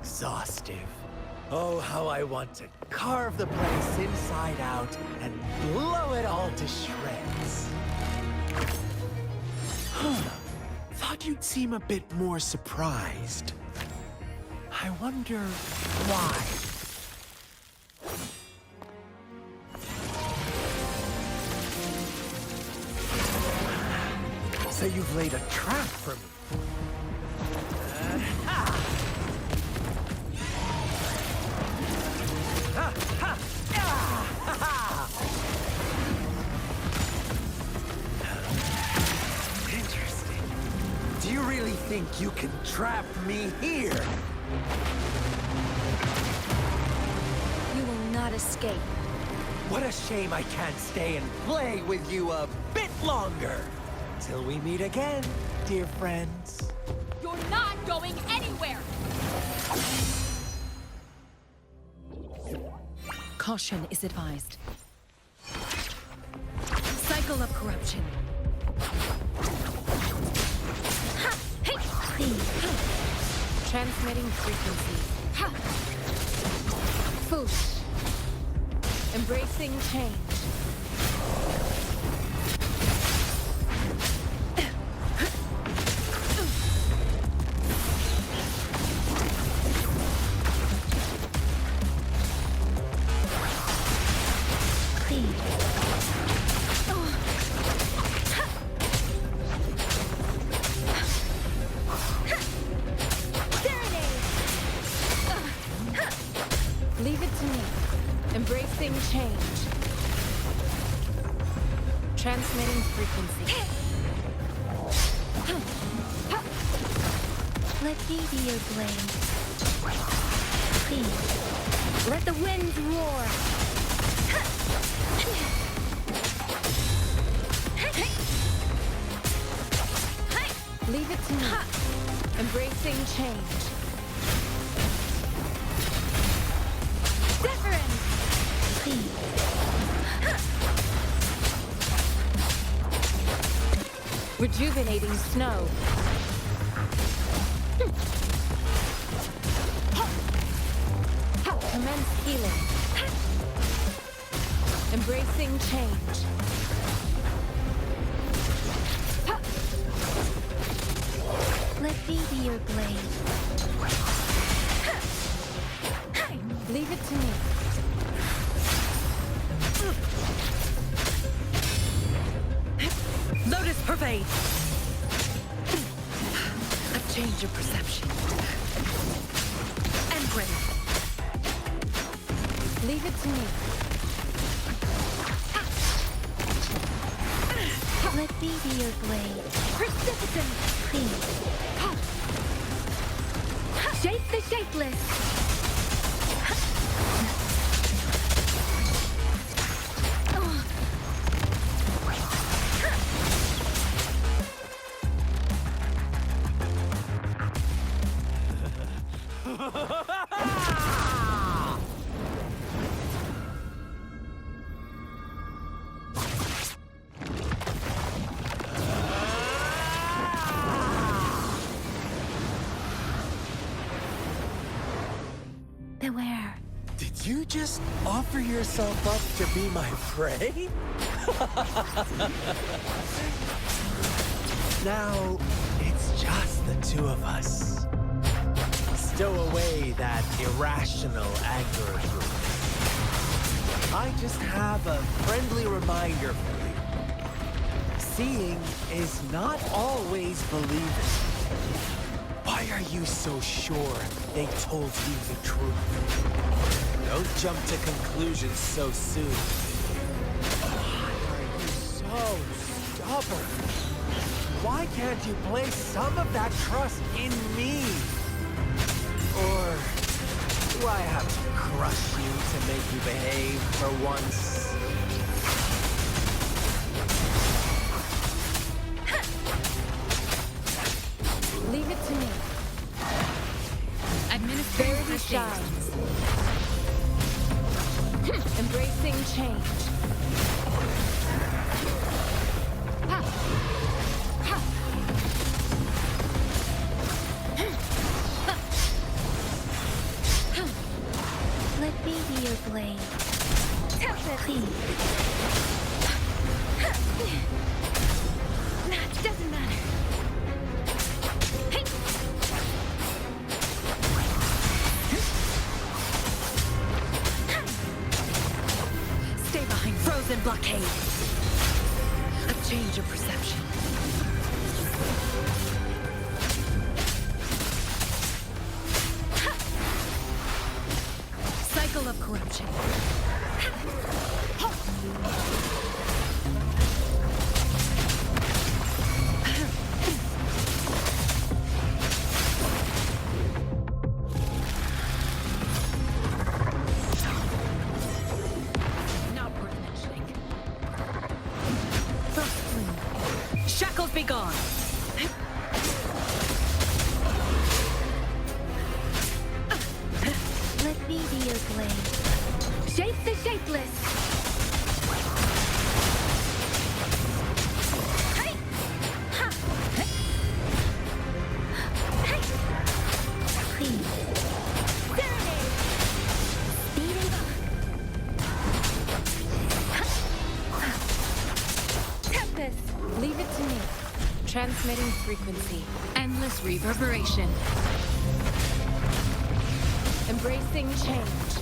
exhaustive. Oh, how I want to carve the place inside out and blow it all to shreds. Thought you'd seem a bit more surprised. I wonder why. So you've laid a trap for me. Interesting. Do you really think you can trap me here? You will not escape. What a shame I can't stay and play with you a bit longer. Till we meet again, dear friends. You're not going anywhere! Caution is advised. Cycle of corruption. Transmitting frequency. Foolish. Embracing change. Leave it to me. Embracing change. Transmitting frequency. Let me be your blade. Please, let the winds roar. Leave it to me. Embracing change. Please. Rejuvenating snow. Commence healing. Embracing change. Let me be your blade. Leave it to me. Lotus pervade. A change of perception. And ready. Leave it to me. Let me be your blade. Precipitant. Please. Shape the shapeless. Beware. Did you just offer yourself up to be my prey? Now, it's just the two of us. Stow away that irrational anger of yours. I just have a friendly reminder for you. Seeing is not always believing. Why are you so sure they told you the truth? Don't jump to conclusions so soon. Why are you so stubborn? Why can't you place some of that trust in me? Or do I have to crush you to make you behave for once? Leave it to me. Administering shines. Embracing change. me be your blade. Please. That doesn't matter. Hey. Stay behind. Frozen blockade. A change of perception. Cycle of corruption. Not worth mentioning. First fling. Shackles be gone. Let me be your blade. Shape the shapeless. Hey! Ha! Hey! Hey! Please. Serenade! Beating Tempest! Leave it to me. Transmitting frequency. Endless reverberation. Embracing change.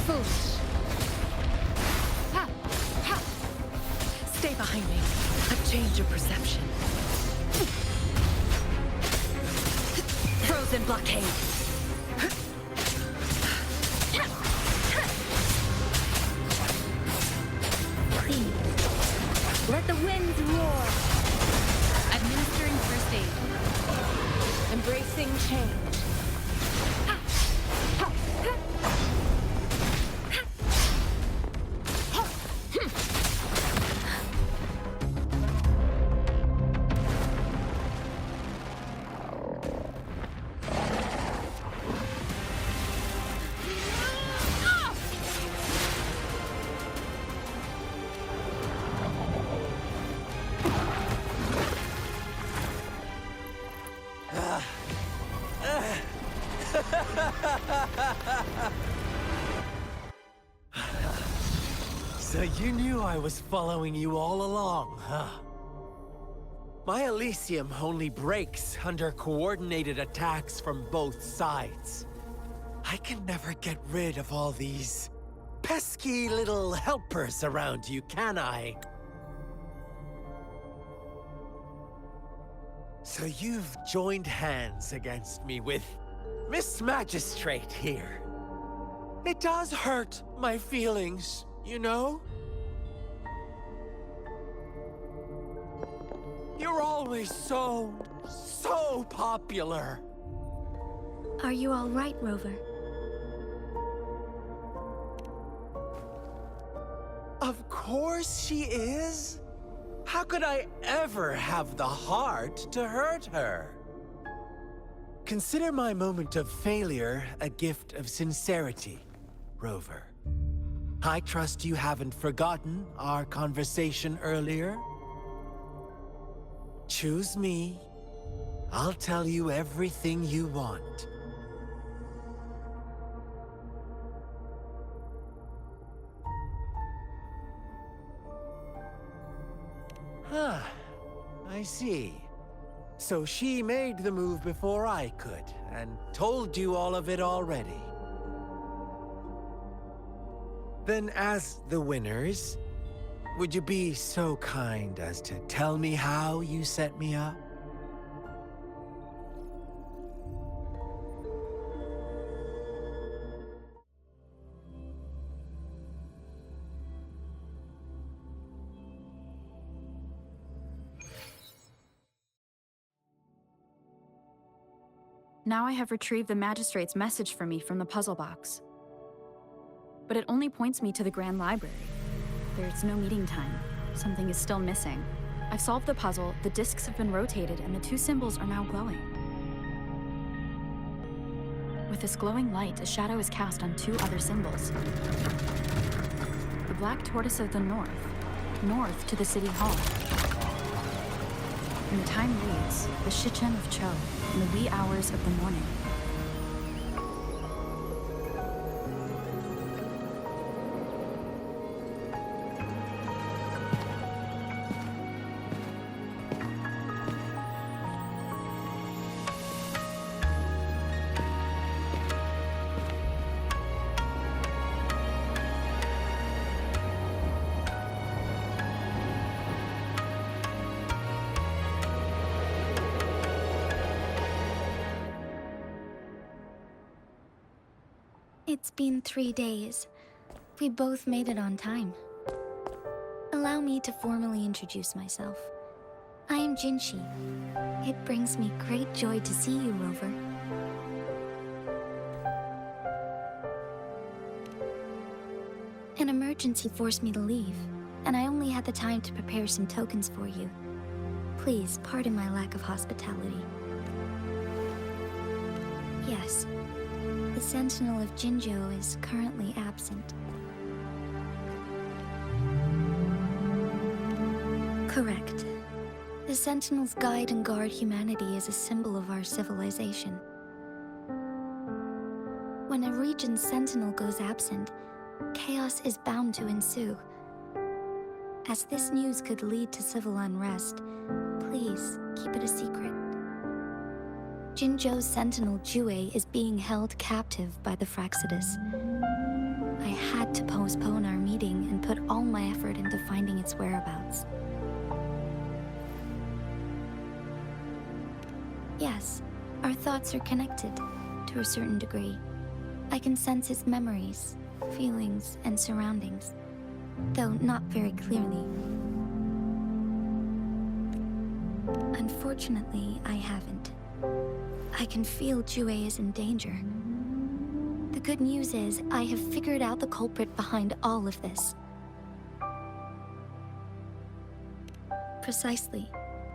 Foolish. Stay behind me. A change of perception. Frozen blockade. please. Let the winds roar. Administering first aid. Embracing change. So you knew I was following you all along, huh? My Elysium only breaks under coordinated attacks from both sides. I can never get rid of all these pesky little helpers around you, can I? So you've joined hands against me with Miss Magistrate here. It does hurt my feelings, you know? You're always so popular. Are you all right, Rover? Of course she is. How could I ever have the heart to hurt her? Consider my moment of failure a gift of sincerity, Rover. I trust you haven't forgotten our conversation earlier. Choose me. I'll tell you everything you want. Huh. I see. So she made the move before I could, and told you all of it already. Then as the winners, would you be so kind as to tell me how you set me up? Now I have retrieved the Magistrate's message for me from the puzzle box. But it only points me to the Grand Library. There's no meeting time. Something is still missing. I've solved the puzzle, the discs have been rotated, and the two symbols are now glowing. With this glowing light, a shadow is cast on two other symbols. The black tortoise of the north, north to the city hall. And the time reads the Shichen of Cho in the wee hours of the morning. It's been 3 days. We both made it on time. Allow me to formally introduce myself. I am Jinshi. It brings me great joy to see you, Rover. An emergency forced me to leave, and I only had the time to prepare some tokens for you. Please pardon my lack of hospitality. Yes. The Sentinel of Jinzhou is currently absent. Correct. The Sentinels guide and guard humanity as a symbol of our civilization. When a region's Sentinel goes absent, chaos is bound to ensue. As this news could lead to civil unrest, please keep it a secret. Jinzhou's Sentinel Jue is being held captive by the Fraxidus. I had to postpone our meeting and put all my effort into finding its whereabouts. Yes, our thoughts are connected, to a certain degree. I can sense his memories, feelings, and surroundings, though not very clearly. Unfortunately, I haven't. I can feel Jue is in danger. The good news is, I have figured out the culprit behind all of this. Precisely.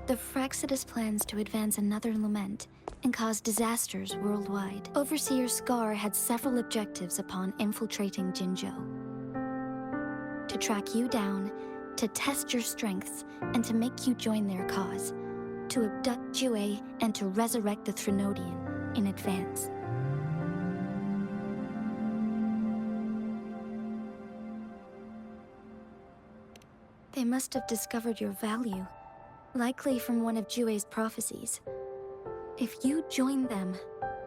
The Fraxidus plans to advance another lament and cause disasters worldwide. Overseer Scar had several objectives upon infiltrating Jinzhou. To track you down, to test your strengths, and to make you join their cause. To abduct Jue and to resurrect the Threnodian in advance. They must have discovered your value, likely from one of Jue's prophecies. If you join them,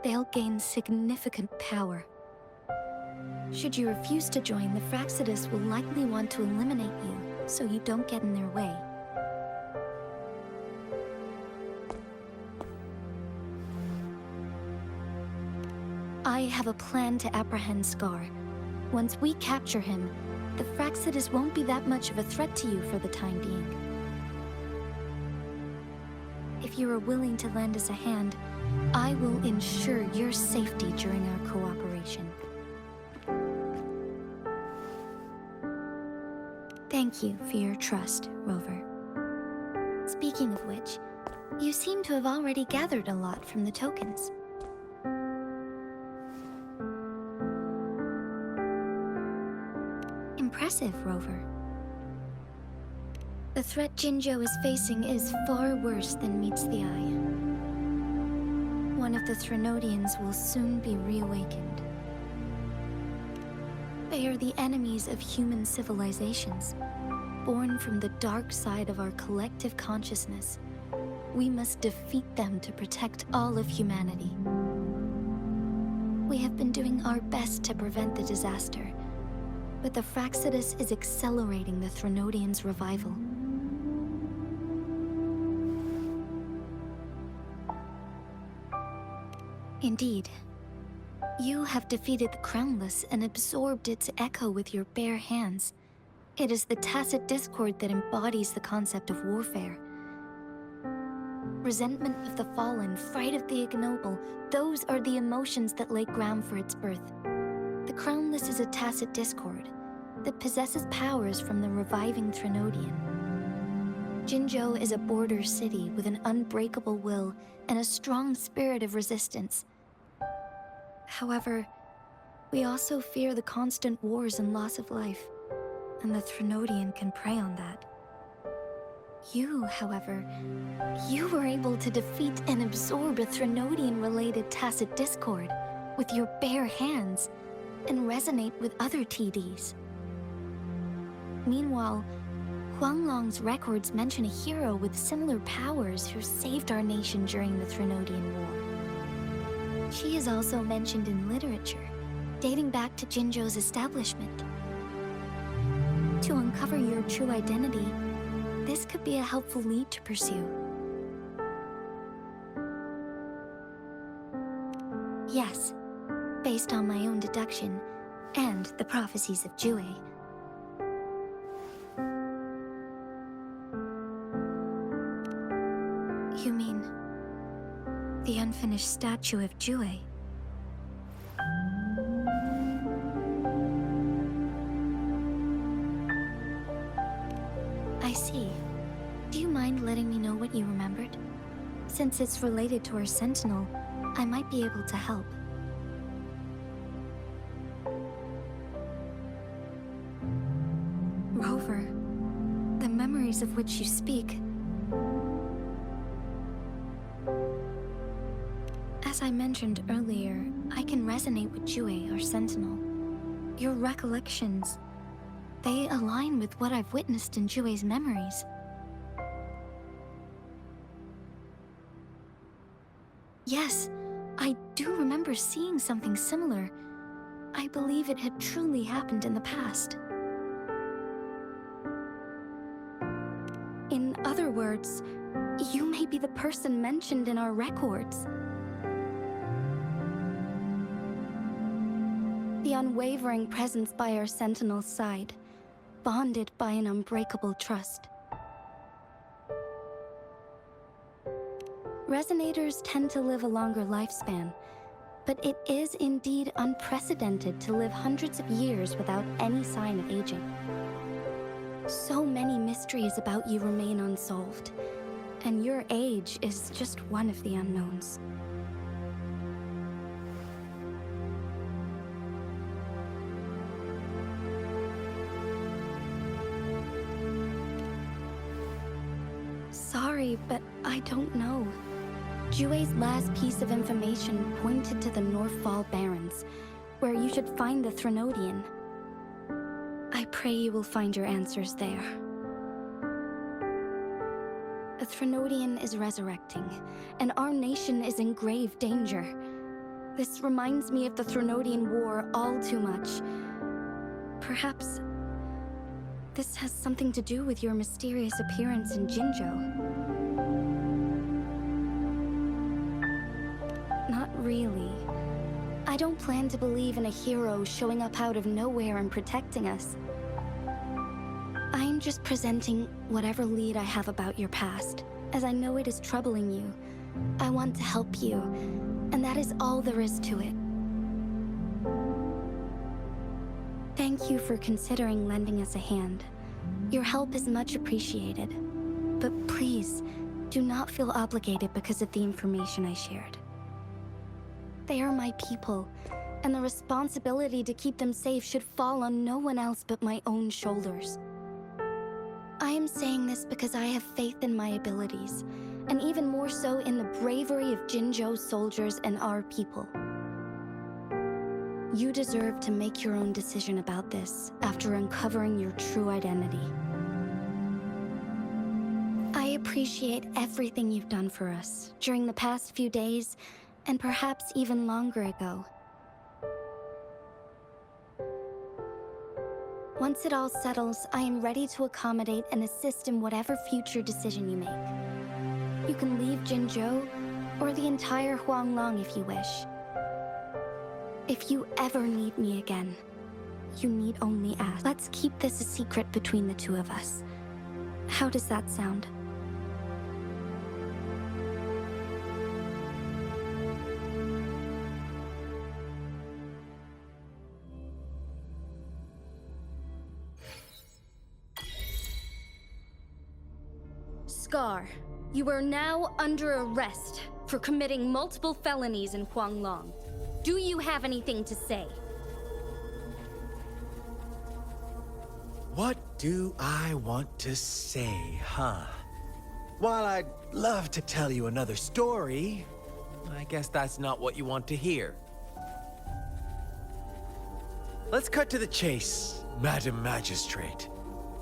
they'll gain significant power. Should you refuse to join, the Fraxidus will likely want to eliminate you, so you don't get in their way. I have a plan to apprehend Scar. Once we capture him, the Fraxidus won't be that much of a threat to you for the time being. If you are willing to lend us a hand, I will ensure your safety during our cooperation. Thank you for your trust, Rover. Speaking of which, you seem to have already gathered a lot from the tokens. Impressive, Rover. The threat Jinzhou is facing is far worse than meets the eye. One of the Threnodians will soon be reawakened. They are the enemies of human civilizations, born from the dark side of our collective consciousness. We must defeat them to protect all of humanity. We have been doing our best to prevent the disaster, but the Fraxidus is accelerating the Threnodians' revival. Indeed. You have defeated the Crownless and absorbed its echo with your bare hands. It is the tacit discord that embodies the concept of warfare. Resentment of the fallen, fright of the ignoble, those are the emotions that lay ground for its birth. The Crownless is a tacit discord that possesses powers from the reviving Threnodian. Jinzhou is a border city with an unbreakable will and a strong spirit of resistance. However, we also fear the constant wars and loss of life. and the Threnodian can prey on that. You, however, you were able to defeat and absorb a Threnodian-related tacit discord with your bare hands and resonate with other TDs. Meanwhile, Huanglong's records mention a hero with similar powers who saved our nation during the Threnodian War. She is also mentioned in literature, dating back to Jinzhou's establishment. To uncover your true identity, this could be a helpful lead to pursue. Yes, based on my own deduction and the prophecies of Jue. You mean the unfinished statue of Jue? I see. Do you mind letting me know what you remembered? Since it's related to our sentinel, I might be able to help. Rover, the memories of which you speak. As I mentioned earlier, I can resonate with Jue, our sentinel. Your recollections, they align with what I've witnessed in Jue's memories. Yes, I do remember seeing something similar. I believe it had truly happened in the past. In other words, you may be the person mentioned in our records. The unwavering presence by our sentinel's side, bonded by an unbreakable trust. Resonators tend to live a longer lifespan, but it is indeed unprecedented to live hundreds of years without any sign of aging. So many mysteries about you remain unsolved, and your age is just one of the unknowns. Sorry, but I don't know. Jue's last piece of information pointed to the Northfall Barrens, where you should find the Threnodian. I pray you will find your answers there. The Threnodian is resurrecting, and our nation is in grave danger. This reminds me of the Threnodian War all too much. Perhaps this has something to do with your mysterious appearance in Jinzhou. Not really. I don't plan to believe in a hero showing up out of nowhere and protecting us. I'm just presenting whatever lead I have about your past, as I know it is troubling you. I want to help you, and that is all there is to it. Thank you for considering lending us a hand. Your help is much appreciated. But please, do not feel obligated because of the information I shared. They are my people, and the responsibility to keep them safe should fall on no one else but my own shoulders. I am saying this because I have faith in my abilities, and even more so in the bravery of Jinzhou's soldiers and our people. You deserve to make your own decision about this after uncovering your true identity. I appreciate everything you've done for us during the past few days, and perhaps even longer ago. Once it all settles, I am ready to accommodate and assist in whatever future decision you make. You can leave Jinzhou, or the entire Huanglong if you wish. If you ever need me again, you need only ask. Let's keep this a secret between the two of us. How does that sound? Scar, you are now under arrest for committing multiple felonies in Huanglong. Do you have anything to say? What do I want to say, huh? While I'd love to tell you another story, I guess that's not what you want to hear. Let's cut to the chase, Madam Magistrate.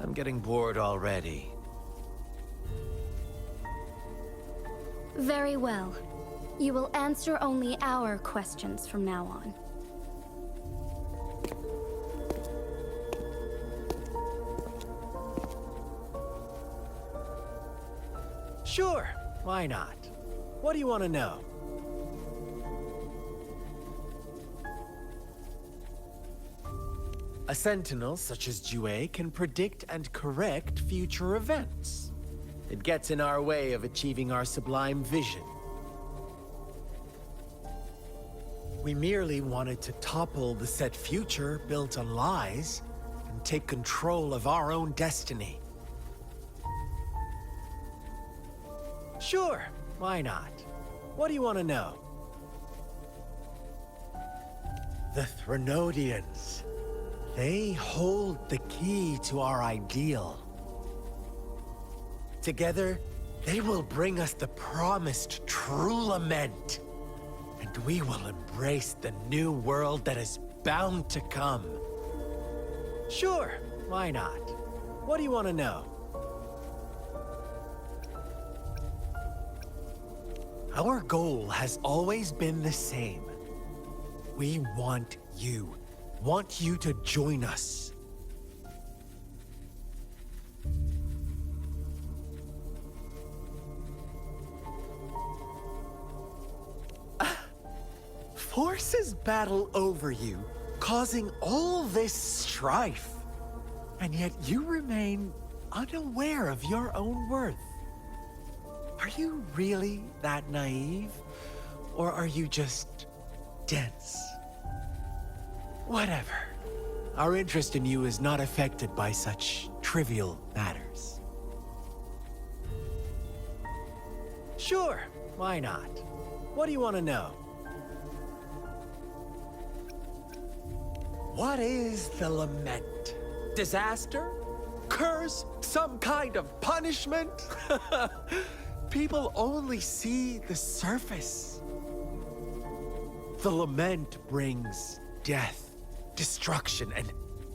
I'm getting bored already. Very well. You will answer only our questions from now on. Sure, why not? What do you want to know? A sentinel such as Jue can predict and correct future events. It gets in our way of achieving our sublime vision. We merely wanted to topple the set future built on lies and take control of our own destiny. Sure, why not? What do you want to know? The Threnodians. They hold the key to our ideal. Together, they will bring us the promised true lament. And we will embrace the new world that is bound to come. Sure, why not? What do you want to know? Our goal has always been the same. We want you to join us. Forces battle over you, causing all this strife. And yet you remain unaware of your own worth. Are you really that naive? Or are you just dense? Whatever. Our interest in you is not affected by such trivial matters. Sure, why not? What do you want to know? What is the lament? Disaster? Curse? Some kind of punishment? People only see the surface. The lament brings death, destruction, and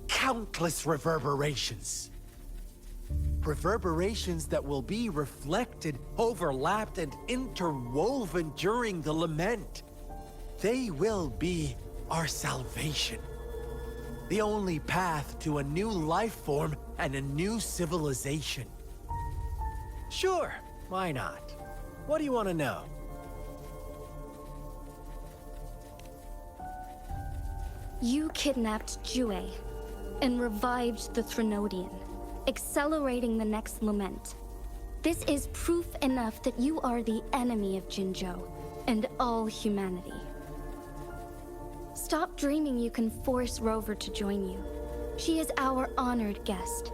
countless reverberations. Reverberations that will be reflected, overlapped, and interwoven during the lament. They will be our salvation. The only path to a new life form and a new civilization. Sure, why not? What do you want to know? You kidnapped Jue and revived the Threnodian, accelerating the next lament. This is proof enough that you are the enemy of Jinzhou and all humanity. Stop dreaming you can force Rover to join you. She is our honored guest,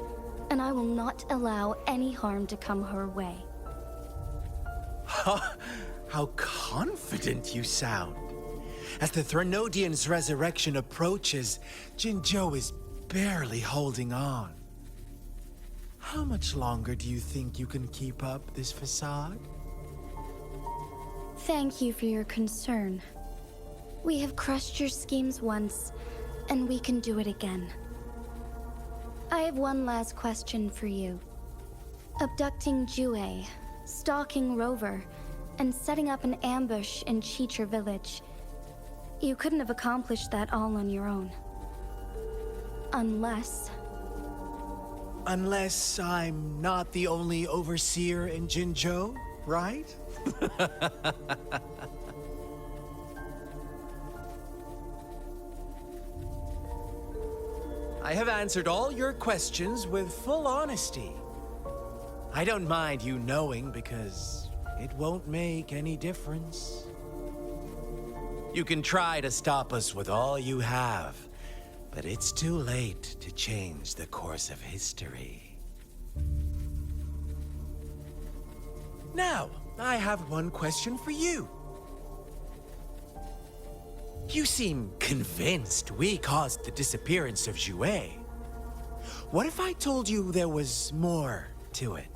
and I will not allow any harm to come her way. How confident you sound. As the Threnodian's resurrection approaches, Jinzhou is barely holding on. How much longer do you think you can keep up this facade? Thank you for your concern. We have crushed your schemes once, and we can do it again. I have one last question for you. Abducting Jue, stalking Rover, and setting up an ambush in Cheecher Village. You couldn't have accomplished that all on your own. Unless I'm not the only overseer in Jinzhou, right? I have answered all your questions with full honesty. I don't mind you knowing because it won't make any difference. You can try to stop us with all you have, but it's too late to change the course of history. Now, I have one question for you. You seem convinced we caused the disappearance of Jue. What if I told you there was more to it?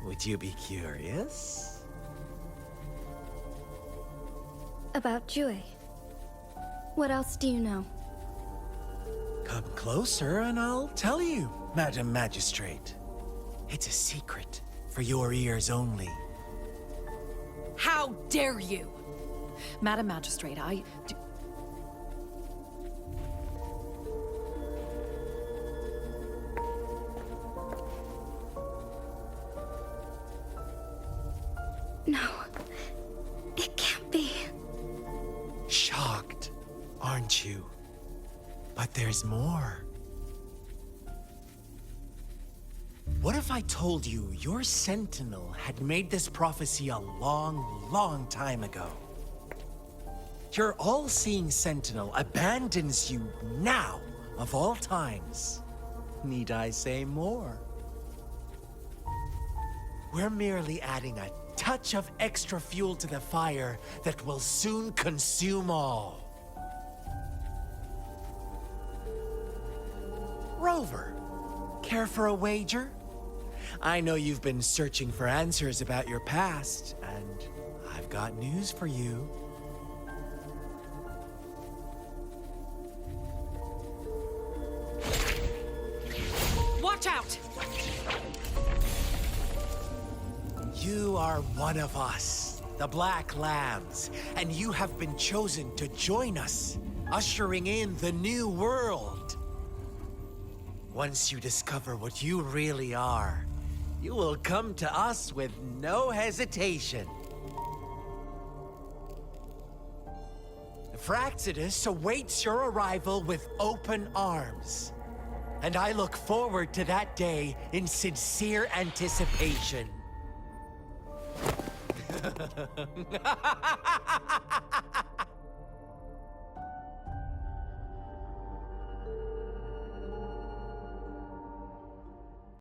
Would you be curious? About Jue. What else do you know? Come closer and I'll tell you, Madam Magistrate. It's a secret for your ears only. How dare you? Madam Magistrate, No. It can't be. Shocked, aren't you? But there's more. What if I told you your sentinel had made this prophecy a long, long time ago? Your all-seeing sentinel abandons you now, of all times. Need I say more? We're merely adding a touch of extra fuel to the fire that will soon consume all. Rover, care for a wager? I know you've been searching for answers about your past, and I've got news for you. watch out! You are one of us, the Black Lambs, and you have been chosen to join us, ushering in the new world. Once you discover what you really are, you will come to us with no hesitation. Fraxidus awaits your arrival with open arms. And I look forward to that day in sincere anticipation.